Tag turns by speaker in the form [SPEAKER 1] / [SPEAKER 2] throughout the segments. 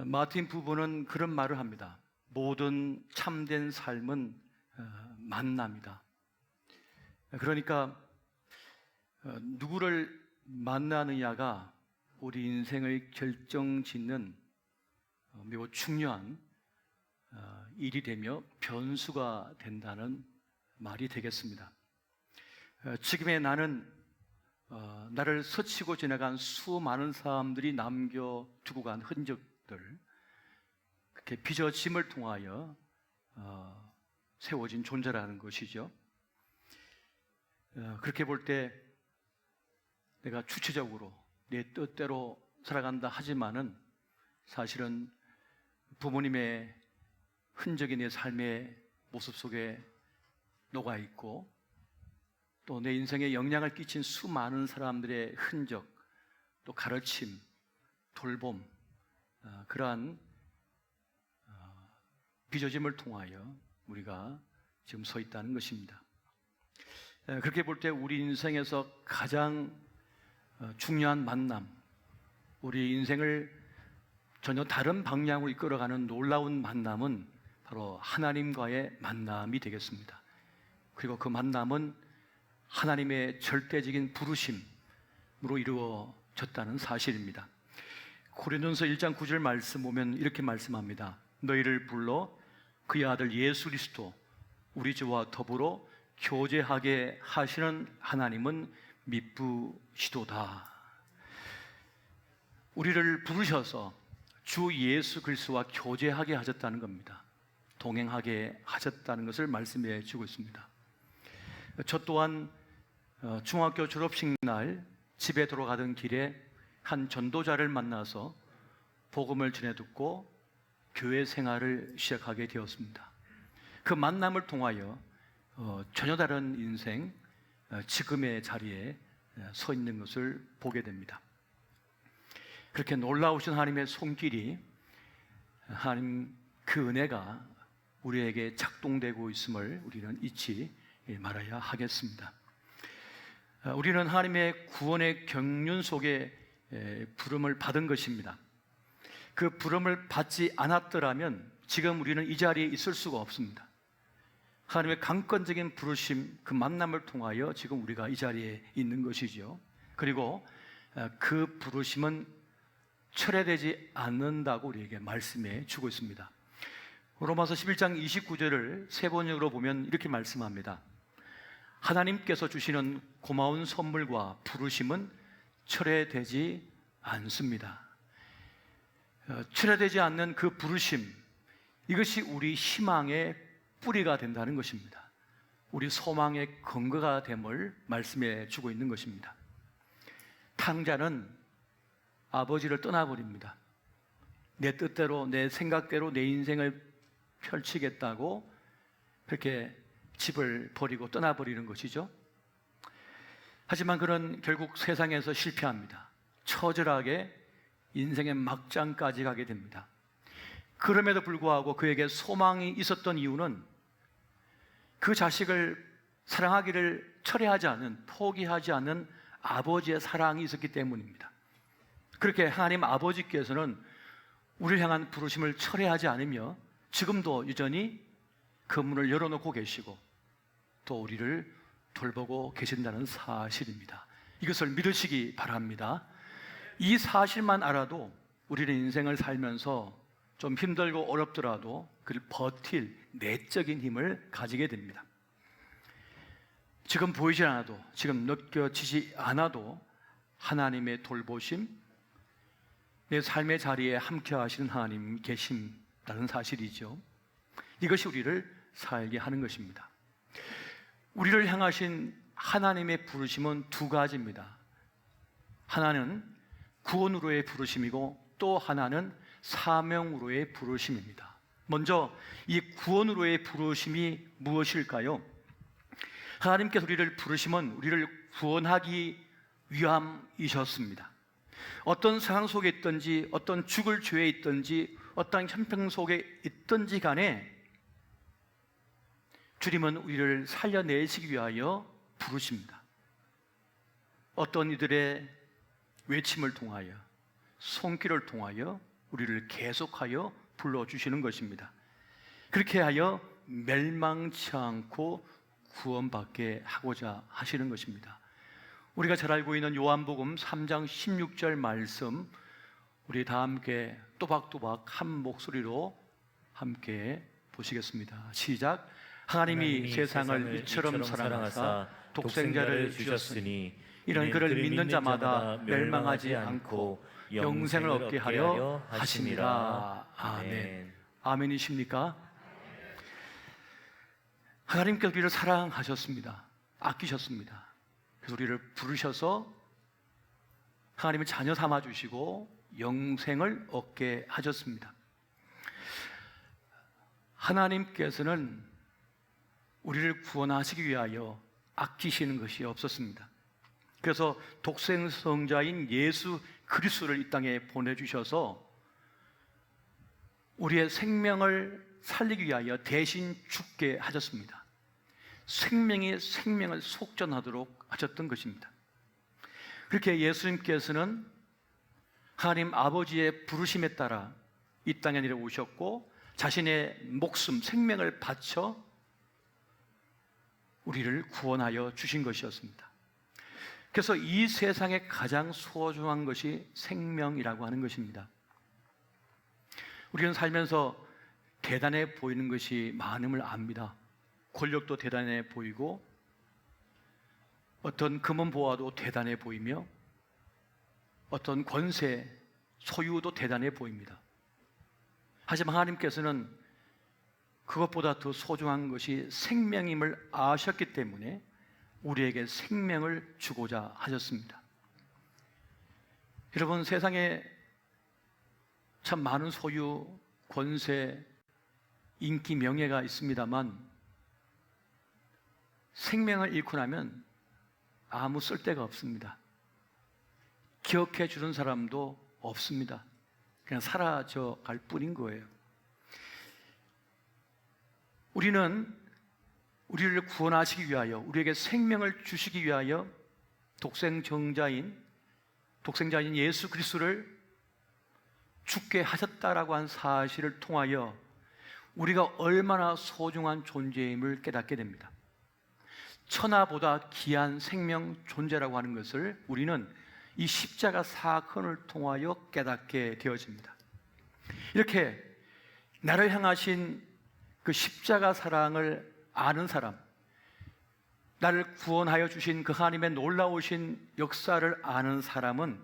[SPEAKER 1] 마틴 부부는 그런 말을 합니다. 모든 참된 삶은 만남이다. 그러니까 누구를 만나느냐가 우리 인생의 결정짓는 매우 중요한 일이 되며 변수가 된다는 말이 되겠습니다. 지금의 나는 나를 스치고 지나간 수많은 사람들이 남겨두고 간 흔적들, 그렇게 빚어짐을 통하여 세워진 존재라는 것이죠. 그렇게 볼 때 내가 주체적으로 내 뜻대로 살아간다 하지만은 사실은 부모님의 흔적이 내 삶의 모습 속에 녹아있고 또 내 인생에 영향을 끼친 수많은 사람들의 흔적, 또 가르침, 돌봄, 그러한 빚어짐을 통하여 우리가 지금 서 있다는 것입니다. 그렇게 볼 때 우리 인생에서 가장 중요한 만남, 우리 인생을 전혀 다른 방향으로 이끌어가는 놀라운 만남은 바로 하나님과의 만남이 되겠습니다. 그리고 그 만남은 하나님의 절대적인 부르심으로 이루어졌다는 사실입니다. 고린도전서 1장 9절 말씀 보면 이렇게 말씀합니다. 너희를 불러 그의 아들 예수 그리스도 우리 주와 더불어 교제하게 하시는 하나님은 미쁘시도다. 우리를 부르셔서 주 예수 그리스도와 교제하게 하셨다는 겁니다. 동행하게 하셨다는 것을 말씀해 주고 있습니다. 저 또한 중학교 졸업식 날 집에 돌아가던 길에 한 전도자를 만나서 복음을 전해 듣고 교회 생활을 시작하게 되었습니다. 그 만남을 통하여 전혀 다른 인생, 지금의 자리에 서 있는 것을 보게 됩니다. 그렇게 놀라우신 하나님의 손길이, 하나님 그 은혜가 우리에게 작동되고 있음을 우리는 잊지 말아야 하겠습니다. 우리는 하나님의 구원의 경륜 속에 부름을 받은 것입니다. 그 부름을 받지 않았더라면 지금 우리는 이 자리에 있을 수가 없습니다. 하나님의 강권적인 부르심, 그 만남을 통하여 지금 우리가 이 자리에 있는 것이죠. 그리고 그 부르심은 철회되지 않는다고 우리에게 말씀해 주고 있습니다. 로마서 11장 29절을 세 번역으로 보면 이렇게 말씀합니다. 하나님께서 주시는 고마운 선물과 부르심은 철회되지 않습니다. 철회되지 않는 그 부르심, 이것이 우리 희망의 뿌리가 된다는 것입니다. 우리 소망의 근거가 됨을 말씀해 주고 있는 것입니다. 탕자는 아버지를 떠나버립니다. 내 뜻대로, 내 생각대로 내 인생을 펼치겠다고 그렇게 집을 버리고 떠나버리는 것이죠. 하지만 그는 결국 세상에서 실패합니다. 처절하게 인생의 막장까지 가게 됩니다. 그럼에도 불구하고 그에게 소망이 있었던 이유는 그 자식을 사랑하기를 철회하지 않은, 포기하지 않는 아버지의 사랑이 있었기 때문입니다. 그렇게 하나님 아버지께서는 우리를 향한 부르심을 철회하지 않으며 지금도 여전히 그 문을 열어놓고 계시고 또 우리를 돌보고 계신다는 사실입니다. 이것을 믿으시기 바랍니다. 이 사실만 알아도 우리는 인생을 살면서 좀 힘들고 어렵더라도 그를 버틸 내적인 힘을 가지게 됩니다. 지금 보이지 않아도, 지금 느껴지지 않아도 하나님의 돌보심, 내 삶의 자리에 함께 하시는 하나님 계신다는 사실이죠. 이것이 우리를 살게 하는 것입니다. 우리를 향하신 하나님의 부르심은 두 가지입니다. 하나는 구원으로의 부르심이고 또 하나는 사명으로의 부르심입니다. 먼저 이 구원으로의 부르심이 무엇일까요? 하나님께서 우리를 부르심은 우리를 구원하기 위함이셨습니다. 어떤 상황 속에 있든지, 어떤 죽을 죄에 있든지, 어떤 형편 속에 있든지 간에 주님은 우리를 살려내시기 위하여 부르십니다. 어떤 이들의 외침을 통하여, 손길을 통하여 우리를 계속하여 불러주시는 것입니다. 그렇게 하여 멸망치 않고 구원받게 하고자 하시는 것입니다. 우리가 잘 알고 있는 요한복음 3장 16절 말씀, 우리 다 함께 또박또박 한 목소리로 함께 보시겠습니다. 시작. 하나님이 세상을 이처럼 사랑하사 독생자를 주셨으니 이런 그를 믿는 자마다 멸망하지 않고 영생을 얻게 하려 하심이라. 아멘. 아멘이십니까? 하나님께서 우리를 사랑하셨습니다. 아끼셨습니다. 그래서 우리를 부르셔서 하나님의 자녀 삼아주시고 영생을 얻게 하셨습니다. 하나님께서는 우리를 구원하시기 위하여 아끼시는 것이 없었습니다. 그래서 독생성자인 예수 그리스도를 이 땅에 보내주셔서 우리의 생명을 살리기 위하여 대신 죽게 하셨습니다. 생명이 생명을 속전하도록 하셨던 것입니다. 그렇게 예수님께서는 하나님 아버지의 부르심에 따라 이 땅에 내려오셨고 자신의 목숨, 생명을 바쳐 우리를 구원하여 주신 것이었습니다. 그래서 이 세상에 가장 소중한 것이 생명이라고 하는 것입니다. 우리는 살면서 대단해 보이는 것이 많음을 압니다. 권력도 대단해 보이고 어떤 금은보화도 대단해 보이며 어떤 권세, 소유도 대단해 보입니다. 하지만 하나님께서는 그것보다 더 소중한 것이 생명임을 아셨기 때문에 우리에게 생명을 주고자 하셨습니다. 여러분, 세상에 참 많은 소유, 권세, 인기, 명예가 있습니다만 생명을 잃고 나면 아무 쓸데가 없습니다. 기억해 주는 사람도 없습니다. 그냥 사라져 갈 뿐인 거예요. 우리는 우리를 구원하시기 위하여, 우리에게 생명을 주시기 위하여 독생자인 예수 그리스도를 죽게 하셨다라고 한 사실을 통하여 우리가 얼마나 소중한 존재임을 깨닫게 됩니다. 천하보다 귀한 생명 존재라고 하는 것을 우리는 이 십자가 사건을 통하여 깨닫게 되어집니다. 이렇게 나를 향하신 그 십자가 사랑을 아는 사람, 나를 구원하여 주신 그 하나님의 놀라우신 역사를 아는 사람은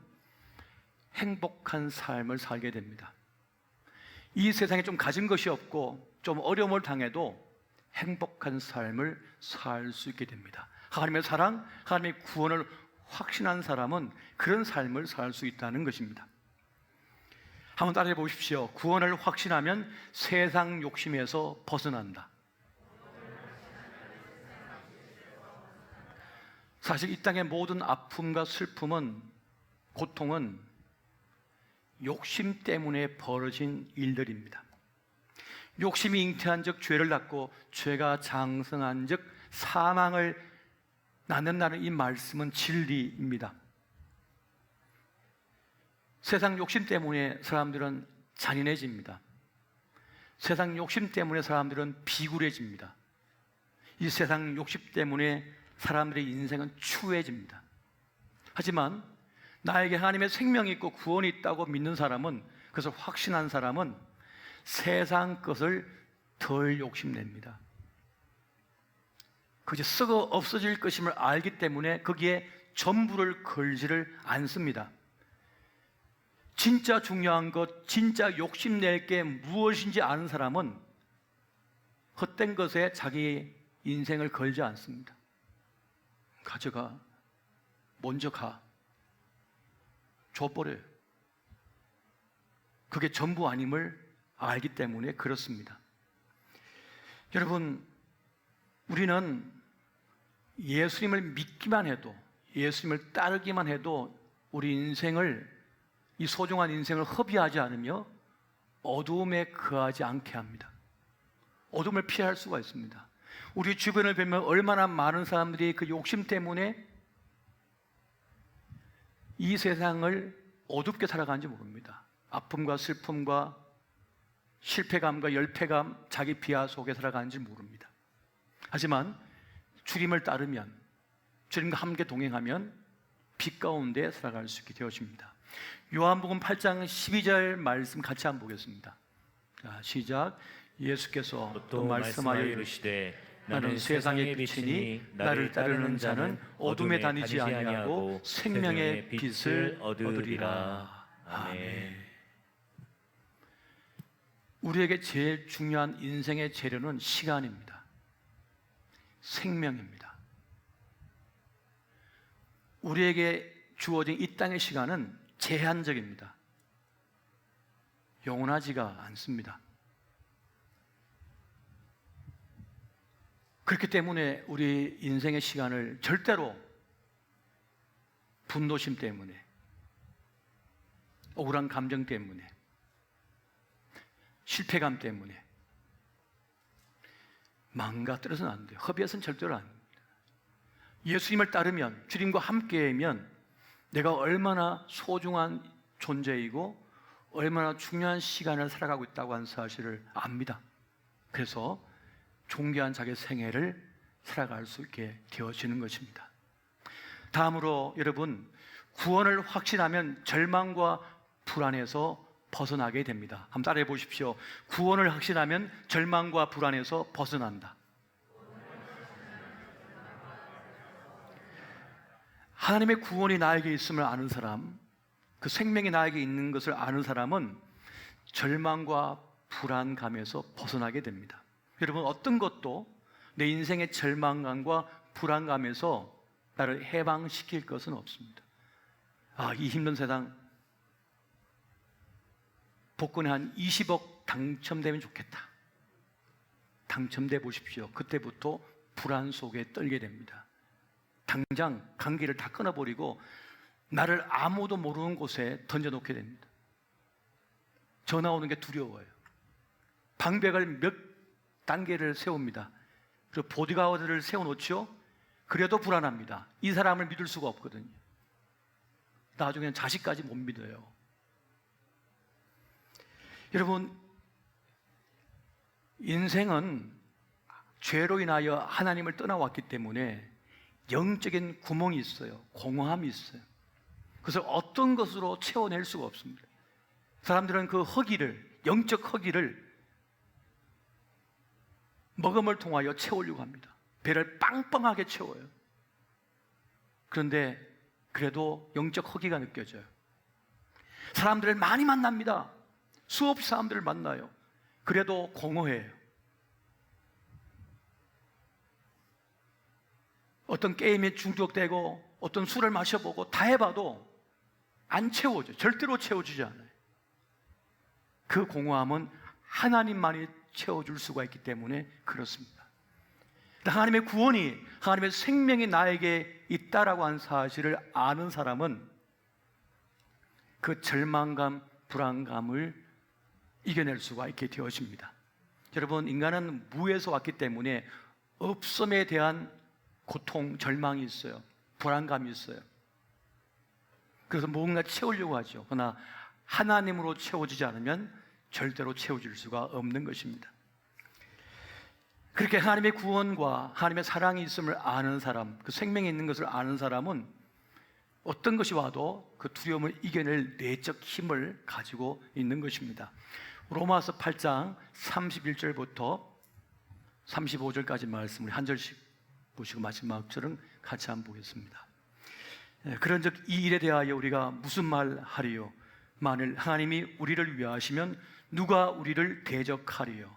[SPEAKER 1] 행복한 삶을 살게 됩니다. 이 세상에 좀 가진 것이 없고 좀 어려움을 당해도 행복한 삶을 살 수 있게 됩니다. 하나님의 사랑, 하나님의 구원을 확신한 사람은 그런 삶을 살 수 있다는 것입니다. 한번 따라해 보십시오. 구원을 확신하면 세상 욕심에서 벗어난다. 사실 이 땅의 모든 아픔과 슬픔은, 고통은 욕심 때문에 벌어진 일들입니다. 욕심이 잉태한 즉 죄를 낳고 죄가 장성한 즉 사망을 낳는다는 이 말씀은 진리입니다. 세상 욕심 때문에 사람들은 잔인해집니다. 세상 욕심 때문에 사람들은 비굴해집니다. 이 세상 욕심 때문에 사람들의 인생은 추해집니다. 하지만 나에게 하나님의 생명이 있고 구원이 있다고 믿는 사람은, 그것을 확신한 사람은 세상 것을 덜 욕심냅니다. 그게 썩어 없어질 것임을 알기 때문에 거기에 전부를 걸지를 않습니다. 진짜 중요한 것, 진짜 욕심낼 게 무엇인지 아는 사람은 헛된 것에 자기 인생을 걸지 않습니다. 가져가, 먼저 가, 줘버려요. 그게 전부 아님을 알기 때문에 그렇습니다. 여러분, 우리는 예수님을 믿기만 해도, 예수님을 따르기만 해도 우리 인생을, 이 소중한 인생을 허비하지 않으며 어두움에 거하지 않게 합니다. 어둠을 피할 수가 있습니다. 우리 주변을 보면 얼마나 많은 사람들이 그 욕심 때문에 이 세상을 어둡게 살아가는지 모릅니다. 아픔과 슬픔과 실패감과 열패감, 자기 비하 속에 살아가는지 모릅니다. 하지만 주님을 따르면, 주님과 함께 동행하면 빛 가운데 살아갈 수 있게 되어집니다. 요한복음 8장 12절 말씀 같이 한번 보겠습니다. 자, 시작. 예수께서 또 말씀하여 이르시되 나는 세상의 빛이니 나를 따르는 자는 어둠에 다니지 아니하고 생명의 빛을 얻으리라. 아멘. 우리에게 제일 중요한 인생의 재료는 시간입니다. 생명입니다. 우리에게 주어진 이 땅의 시간은 제한적입니다. 영원하지가 않습니다. 그렇기 때문에 우리 인생의 시간을 절대로 분노심 때문에, 억울한 감정 때문에, 실패감 때문에 망가뜨려서는 안 돼요. 허비해서는 절대로 안 됩니다. 예수님을 따르면, 주님과 함께하면 내가 얼마나 소중한 존재이고 얼마나 중요한 시간을 살아가고 있다고 하는 사실을 압니다. 그래서 존귀한 자기 생애를 살아갈 수 있게 되어지는 것입니다. 다음으로 여러분, 구원을 확신하면 절망과 불안에서 벗어나게 됩니다. 한번 따라해 보십시오. 구원을 확신하면 절망과 불안에서 벗어난다. 하나님의 구원이 나에게 있음을 아는 사람, 그 생명이 나에게 있는 것을 아는 사람은 절망과 불안감에서 벗어나게 됩니다. 여러분, 어떤 것도 내 인생의 절망감과 불안감에서 나를 해방시킬 것은 없습니다. 이 힘든 세상, 복권에 한 20억 당첨되면 좋겠다. 당첨돼 보십시오. 그때부터 불안 속에 떨게 됩니다. 당장 관계를 다 끊어버리고 나를 아무도 모르는 곳에 던져놓게 됩니다. 전화 오는 게 두려워요. 방백을 몇 단계를 세웁니다. 그리고 보디가드를 세워놓죠. 그래도 불안합니다. 이 사람을 믿을 수가 없거든요. 나중에는 자식까지 못 믿어요. 여러분, 인생은 죄로 인하여 하나님을 떠나왔기 때문에 영적인 구멍이 있어요. 공허함이 있어요. 그래서 어떤 것으로 채워낼 수가 없습니다. 사람들은 그 허기를, 영적 허기를 먹음을 통하여 채우려고 합니다. 배를 빵빵하게 채워요. 그런데 그래도 영적 허기가 느껴져요. 사람들을 많이 만납니다. 수없이 사람들을 만나요. 그래도 공허해요. 어떤 게임에 중독되고 어떤 술을 마셔보고 다 해봐도 안 채워져요. 절대로 채워지지 않아요. 그 공허함은 하나님만이 채워줄 수가 있기 때문에 그렇습니다. 하나님의 구원이, 하나님의 생명이 나에게 있다라고 하는 사실을 아는 사람은 그 절망감, 불안감을 이겨낼 수가 있게 되어집니다. 여러분, 인간은 무에서 왔기 때문에 없음에 대한 고통, 절망이 있어요. 불안감이 있어요. 그래서 뭔가 채우려고 하죠. 그러나 하나님으로 채워지지 않으면 절대로 채워질 수가 없는 것입니다. 그렇게 하나님의 구원과 하나님의 사랑이 있음을 아는 사람, 그 생명이 있는 것을 아는 사람은 어떤 것이 와도 그 두려움을 이겨낼 내적 힘을 가지고 있는 것입니다. 로마서 8장 31절부터 35절까지 말씀을 한 절씩 보시고 마지막 절은 같이 한번 보겠습니다. 그런즉 이 일에 대하여 우리가 무슨 말 하리요? 만일 하나님이 우리를 위하시면 누가 우리를 대적하리요?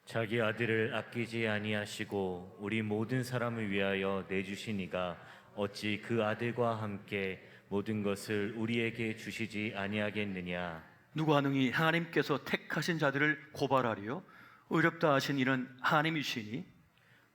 [SPEAKER 2] 자기 아들을 아끼지 아니하시고 우리 모든 사람을 위하여 내주시니가 어찌 그 아들과 함께 모든 것을 우리에게 주시지 아니하겠느냐?
[SPEAKER 1] 누가 능히 하나님께서 택하신 자들을 고발하리요? 의롭다 하신 이는 하나님이시니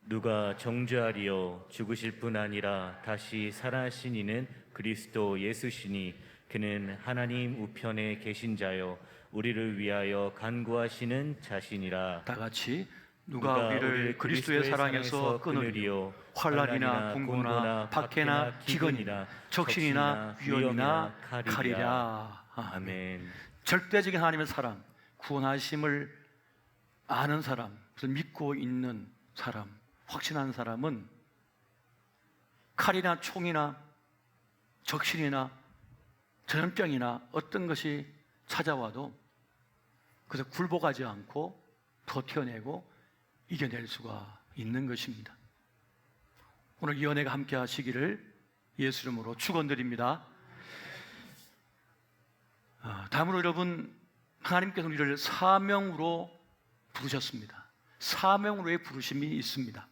[SPEAKER 2] 누가 정죄하리요? 죽으실 뿐 아니라 다시 살아나신 이는 그리스도 예수시니 그는 하나님 우편에 계신 자요 우리를 위하여 간구하시는 자신이라.
[SPEAKER 1] 다 같이 누가 우리를 그리스도의 사랑에서 끊으리요? 환난이나 궁고나 박해나 기근이나 적신이나 위험이나 칼이라.
[SPEAKER 2] 아멘.
[SPEAKER 1] 절대적인 하나님의 사랑, 구원하심을 아는 사람, 그래서 믿고 있는 사람, 확신하는 사람은 칼이나 총이나 적신이나 전염병이나 어떤 것이 찾아와도 그래서 굴복하지 않고 버텨내고 이겨낼 수가 있는 것입니다. 오늘 이 은혜가 함께 하시기를 예수 이름으로 축원드립니다. 다음으로 여러분, 하나님께서 우리를 사명으로 부르셨습니다. 사명으로의 부르심이 있습니다.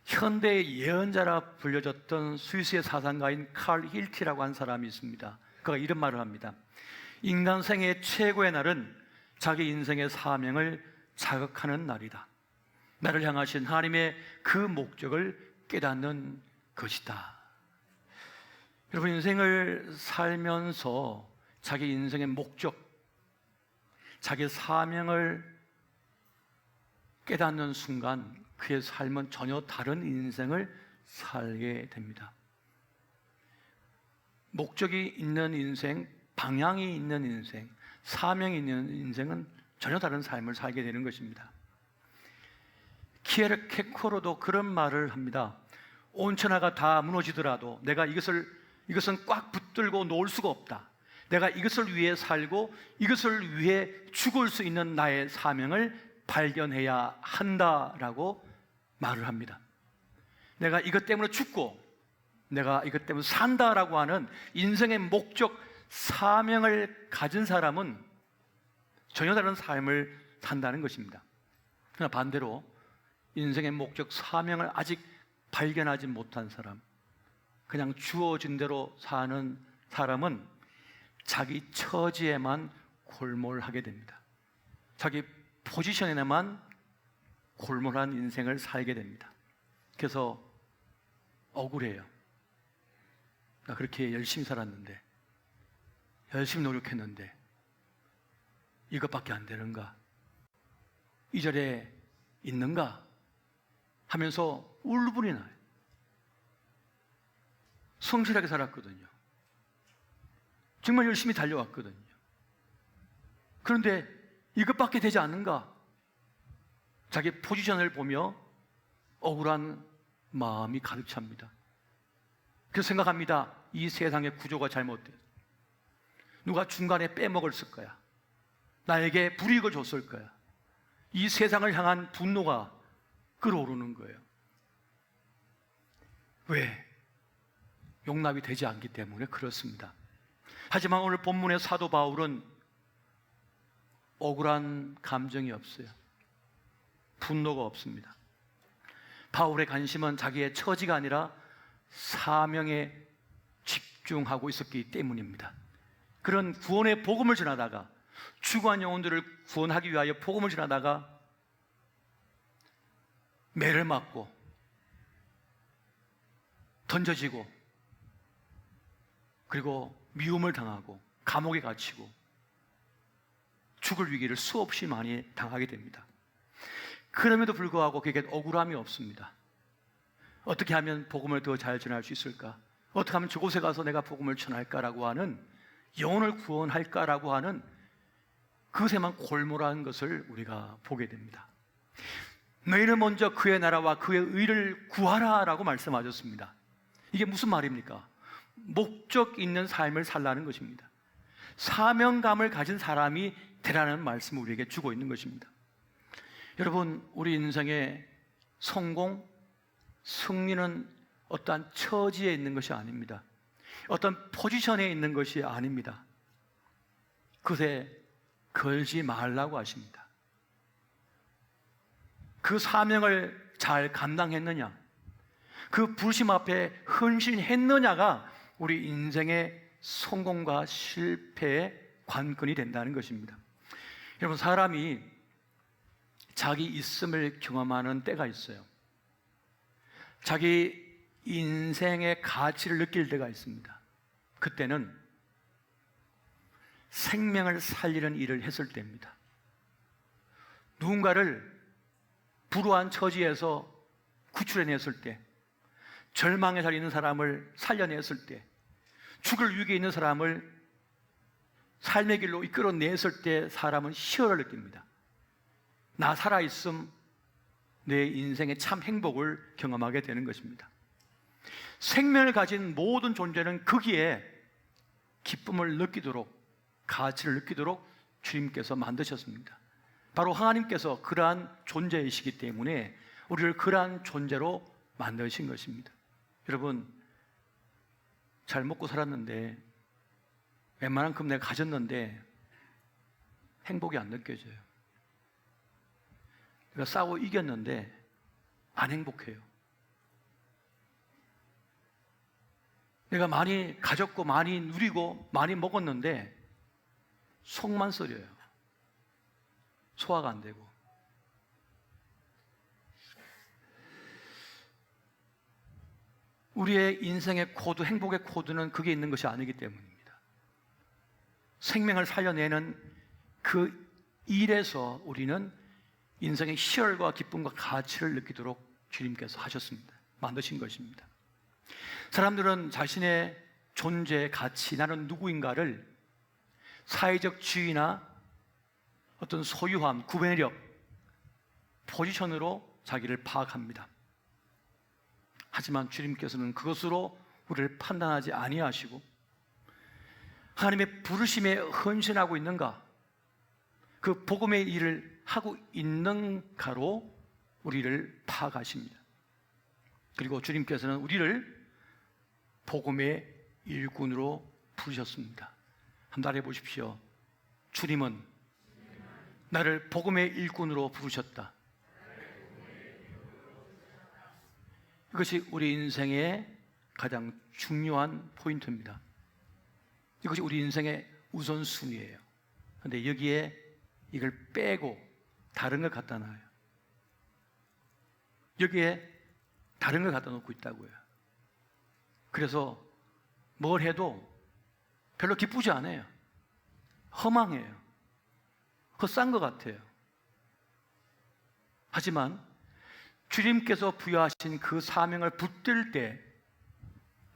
[SPEAKER 1] 현대의 예언자라 불려졌던 스위스의 사상가인 칼 힐티라고 한 사람이 있습니다. 그가 이런 말을 합니다. 인간 생애의 최고의 날은 자기 인생의 사명을 자극하는 날이다. 나를 향하신 하나님의 그 목적을 깨닫는 것이다. 여러분, 인생을 살면서 자기 인생의 목적, 자기 사명을 깨닫는 순간 그의 삶은 전혀 다른 인생을 살게 됩니다. 목적이 있는 인생, 방향이 있는 인생, 사명이 있는 인생은 전혀 다른 삶을 살게 되는 것입니다. 키에르 케코로도 그런 말을 합니다. 온천하가 다 무너지더라도 내가 이것은 꽉 붙들고 놓을 수가 없다. 내가 이것을 위해 살고 이것을 위해 죽을 수 있는 나의 사명을 발견해야 한다라고 말을 합니다. 내가 이것 때문에 죽고 내가 이것 때문에 산다라고 하는 인생의 목적, 사명을 가진 사람은 전혀 다른 삶을 산다는 것입니다. 그러나 반대로 인생의 목적, 사명을 아직 발견하지 못한 사람, 그냥 주어진 대로 사는 사람은 자기 처지에만 골몰하게 됩니다. 자기 포지션에만 골몰한 인생을 살게 됩니다. 그래서 억울해요. 나 그렇게 열심히 살았는데, 열심히 노력했는데 이것밖에 안 되는가? 이 자리에 있는가? 하면서 울분이 나요. 성실하게 살았거든요. 정말 열심히 달려왔거든요. 그런데 이것밖에 되지 않는가? 자기 포지션을 보며 억울한 마음이 가득 찹니다. 그래서 생각합니다. 이 세상의 구조가 잘못돼. 누가 중간에 빼먹었을 거야. 나에게 불이익을 줬을 거야. 이 세상을 향한 분노가 끓어오르는 거예요. 왜? 용납이 되지 않기 때문에 그렇습니다. 하지만 오늘 본문의 사도 바울은 억울한 감정이 없어요. 분노가 없습니다. 바울의 관심은 자기의 처지가 아니라 사명에 집중하고 있었기 때문입니다. 그런 구원의 복음을 전하다가, 죽어간 영혼들을 구원하기 위하여 복음을 전하다가 매를 맞고 던져지고 그리고 미움을 당하고 감옥에 갇히고 죽을 위기를 수없이 많이 당하게 됩니다. 그럼에도 불구하고 그에게 억울함이 없습니다. 어떻게 하면 복음을 더 잘 전할 수 있을까? 어떻게 하면 저곳에 가서 내가 복음을 전할까라고 하는, 영혼을 구원할까라고 하는 그것에만 골몰한 것을 우리가 보게 됩니다. 너희는 먼저 그의 나라와 그의 의를 구하라라고 말씀하셨습니다. 이게 무슨 말입니까? 목적 있는 삶을 살라는 것입니다. 사명감을 가진 사람이 되라는 말씀을 우리에게 주고 있는 것입니다. 여러분, 우리 인생의 성공, 승리는 어떠한 처지에 있는 것이 아닙니다. 어떤 포지션에 있는 것이 아닙니다. 그것에 걸지 말라고 하십니다. 그 사명을 잘 감당했느냐, 그 부르심 앞에 헌신했느냐가 우리 인생의 성공과 실패의 관건이 된다는 것입니다. 여러분, 사람이 자기 있음을 경험하는 때가 있어요. 자기 인생의 가치를 느낄 때가 있습니다. 그때는 생명을 살리는 일을 했을 때입니다. 누군가를 불우한 처지에서 구출해냈을 때, 절망에 살 있는 사람을 살려냈을 때, 죽을 위기에 있는 사람을 삶의 길로 이끌어냈을 때 사람은 희열을 느낍니다. 나 살아있음, 내 인생의 참 행복을 경험하게 되는 것입니다. 생명을 가진 모든 존재는 거기에 기쁨을 느끼도록, 가치를 느끼도록 주님께서 만드셨습니다. 바로 하나님께서 그러한 존재이시기 때문에 우리를 그러한 존재로 만드신 것입니다. 여러분, 잘 먹고 살았는데, 웬만한큼 내가 가졌는데 행복이 안 느껴져요. 내가 싸워 이겼는데 안 행복해요. 내가 많이 가졌고 많이 누리고 많이 먹었는데 속만 썩여요. 소화가 안 되고. 우리의 인생의 코드, 행복의 코드는 그게 있는 것이 아니기 때문입니다. 생명을 살려내는 그 일에서 우리는 인생의 희열과 기쁨과 가치를 느끼도록 주님께서 하셨습니다. 만드신 것입니다. 사람들은 자신의 존재, 가치, 나는 누구인가를 사회적 지위나 어떤 소유함, 구매력, 포지션으로 자기를 파악합니다. 하지만 주님께서는 그것으로 우리를 판단하지 아니하시고 하나님의 부르심에 헌신하고 있는가, 그 복음의 일을 하고 있는가로 우리를 파악하십니다. 그리고 주님께서는 우리를 복음의 일꾼으로 부르셨습니다. 한번 말해보십시오. 주님은 나를 복음의 일꾼으로 부르셨다. 이것이 우리 인생의 가장 중요한 포인트입니다. 이것이 우리 인생의 우선순위예요. 그런데 여기에 이걸 빼고 다른 걸 갖다 놔요. 여기에 다른 걸 갖다 놓고 있다고요. 그래서 뭘 해도 별로 기쁘지 않아요. 허망해요. 헛산 것 같아요. 하지만 주님께서 부여하신 그 사명을 붙들 때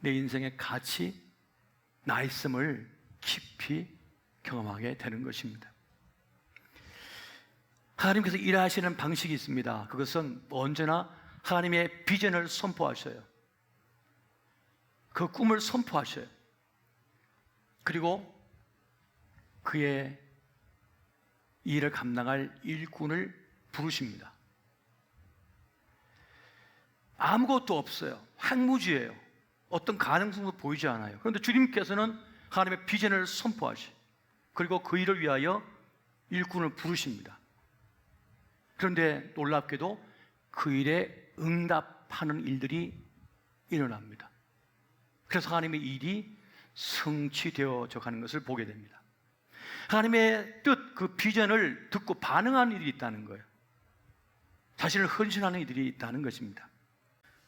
[SPEAKER 1] 내 인생의 가치, 나 있음을 깊이 경험하게 되는 것입니다. 하나님께서 일하시는 방식이 있습니다. 그것은 언제나 하나님의 비전을 선포하셔요. 그 꿈을 선포하셔요. 그리고 그의 이 일을 감당할 일꾼을 부르십니다. 아무것도 없어요. 황무지예요. 어떤 가능성도 보이지 않아요. 그런데 주님께서는 하나님의 비전을 선포하셔요. 그리고 그 일을 위하여 일꾼을 부르십니다. 그런데 놀랍게도 그 일에 응답하는 일들이 일어납니다. 그래서 하나님의 일이 성취되어져 가는 것을 보게 됩니다. 하나님의 뜻, 그 비전을 듣고 반응하는 일이 있다는 거예요. 자신을 헌신하는 일들이 있다는 것입니다.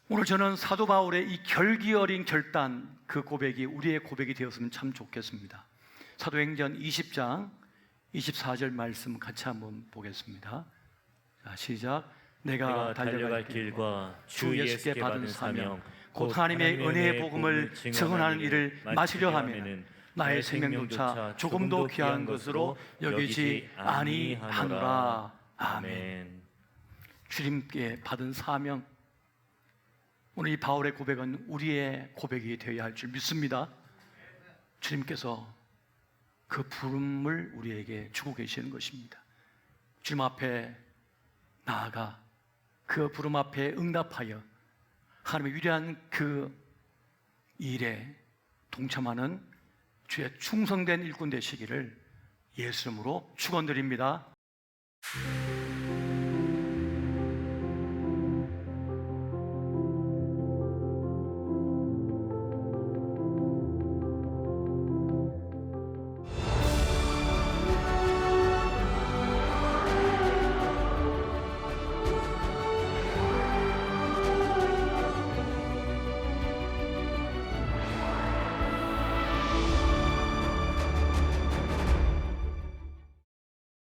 [SPEAKER 1] 오늘 저는 사도 바울의 이 결기 어린 결단, 그 고백이 우리의 고백이 되었으면 참 좋겠습니다. 사도행전 20장 24절 말씀 같이 한번 보겠습니다. 자, 시작. 내가 달려갈 길과 주 예수께 받은 사명, 곧 하나님의 은혜의 복음을 증언하는 일을 마치려 하면 나의 생명조차 조금도 귀한 것으로 여기지 아니하노라. 아멘. 주님께 받은 사명, 오늘 이 바울의 고백은 우리의 고백이 되어야 할 줄 믿습니다. 주님께서 그 부름을 우리에게 주고 계시는 것입니다. 주님 앞에 나아가 그 부름 앞에 응답하여 하나님의 위대한 그 일에 동참하는 주의 충성된 일꾼 되시기를 예수 이름으로 축원드립니다.